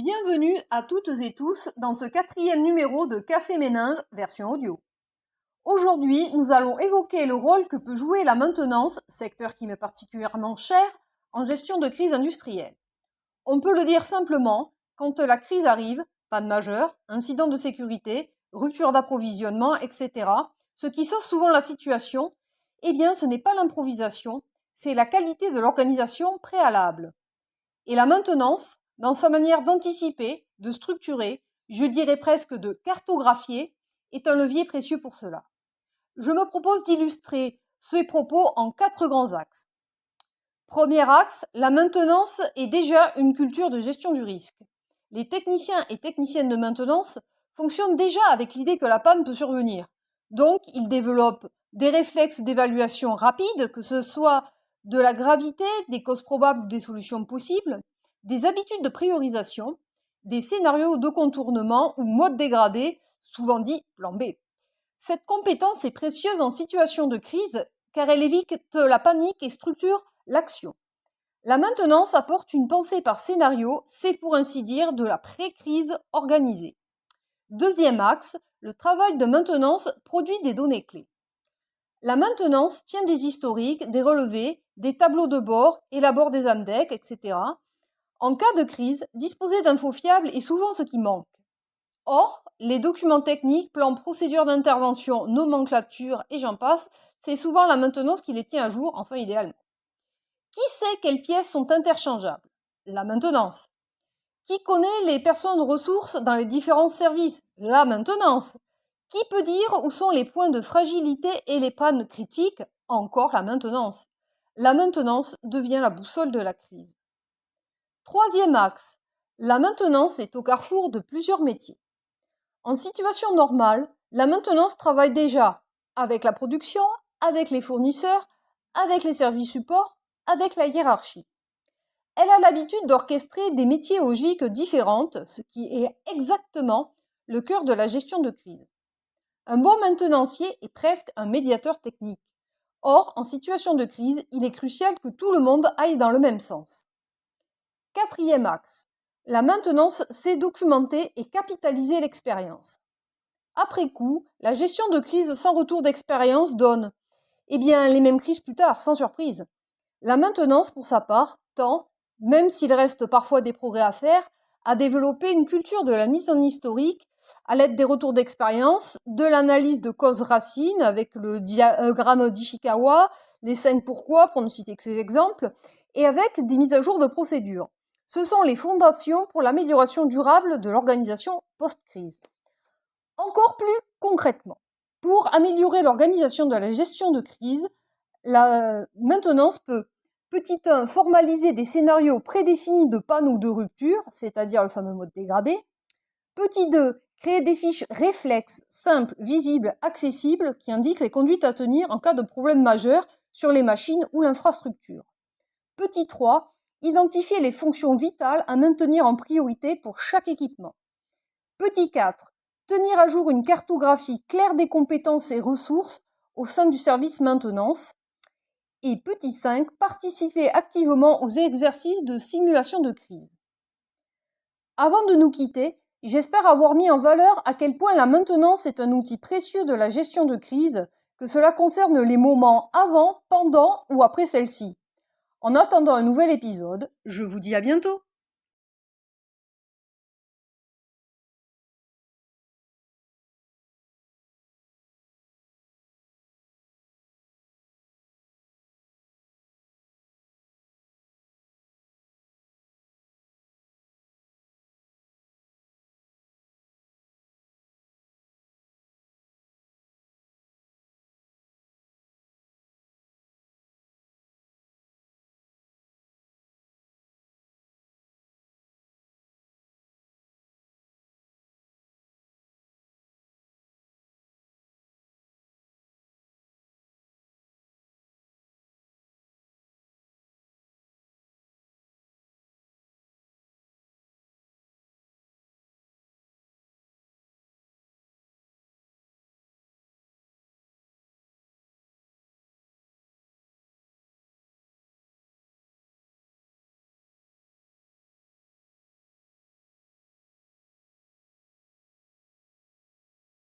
Bienvenue à toutes et tous dans ce 4e numéro de Café Méninge version audio. Aujourd'hui, nous allons évoquer le rôle que peut jouer la maintenance, secteur qui m'est particulièrement cher, en gestion de crise industrielle. On peut le dire simplement, quand la crise arrive, panne majeure, incident de sécurité, rupture d'approvisionnement, etc., ce qui sauve souvent la situation, eh bien ce n'est pas l'improvisation, c'est la qualité de l'organisation préalable. Et la maintenance, dans sa manière d'anticiper, de structurer, je dirais presque de cartographier, est un levier précieux pour cela. Je me propose d'illustrer ces propos en 4 grands axes. Premier axe, la maintenance est déjà une culture de gestion du risque. Les techniciens et techniciennes de maintenance fonctionnent déjà avec l'idée que la panne peut survenir. Donc, ils développent des réflexes d'évaluation rapide, que ce soit de la gravité, des causes probables ou des solutions possibles, des habitudes de priorisation, des scénarios de contournement ou mode dégradé, souvent dit plan B. Cette compétence est précieuse en situation de crise car elle évite la panique et structure l'action. La maintenance apporte une pensée par scénario, c'est pour ainsi dire de la pré-crise organisée. Deuxième axe, le travail de maintenance produit des données clés. La maintenance tient des historiques, des relevés, des tableaux de bord, élabore des AMDEC, etc. En cas de crise, disposer d'infos fiables est souvent ce qui manque. Or, les documents techniques, plans, procédures d'intervention, nomenclature et j'en passe, c'est souvent la maintenance qui les tient à jour, enfin idéalement. Qui sait quelles pièces sont interchangeables? La maintenance. Qui connaît les personnes ressources dans les différents services? La maintenance. Qui peut dire où sont les points de fragilité et les pannes critiques? Encore la maintenance. La maintenance devient la boussole de la crise. Troisième axe. La maintenance est au carrefour de plusieurs métiers. En situation normale, la maintenance travaille déjà avec la production, avec les fournisseurs, avec les services supports, avec la hiérarchie. Elle a l'habitude d'orchestrer des métiers aux logiques différentes, ce qui est exactement le cœur de la gestion de crise. Un bon maintenancier est presque un médiateur technique. Or, en situation de crise, il est crucial que tout le monde aille dans le même sens. Quatrième axe. La maintenance sait documenter et capitaliser l'expérience. Après coup, la gestion de crise sans retour d'expérience donne les mêmes crises plus tard, sans surprise. La maintenance, pour sa part, tend, même s'il reste parfois des progrès à faire, à développer une culture de la mise en historique à l'aide des retours d'expérience, de l'analyse de causes racines avec le diagramme d'Ishikawa, les 5 pourquoi, pour ne citer que ces exemples, et avec des mises à jour de procédures. Ce sont les fondations pour l'amélioration durable de l'organisation post-crise. Encore plus concrètement, pour améliorer l'organisation de la gestion de crise, la maintenance peut, petit 1, formaliser des scénarios prédéfinis de panne ou de rupture, c'est-à-dire le fameux mode dégradé. Petit 2, créer des fiches réflexes, simples, visibles, accessibles, qui indiquent les conduites à tenir en cas de problème majeur sur les machines ou l'infrastructure. Petit 3, identifier les fonctions vitales à maintenir en priorité pour chaque équipement. Petit 4, tenir à jour une cartographie claire des compétences et ressources au sein du service maintenance. Et petit 5, participer activement aux exercices de simulation de crise. Avant de nous quitter, j'espère avoir mis en valeur à quel point la maintenance est un outil précieux de la gestion de crise, que cela concerne les moments avant, pendant ou après celle-ci. En attendant un nouvel épisode, je vous dis à bientôt.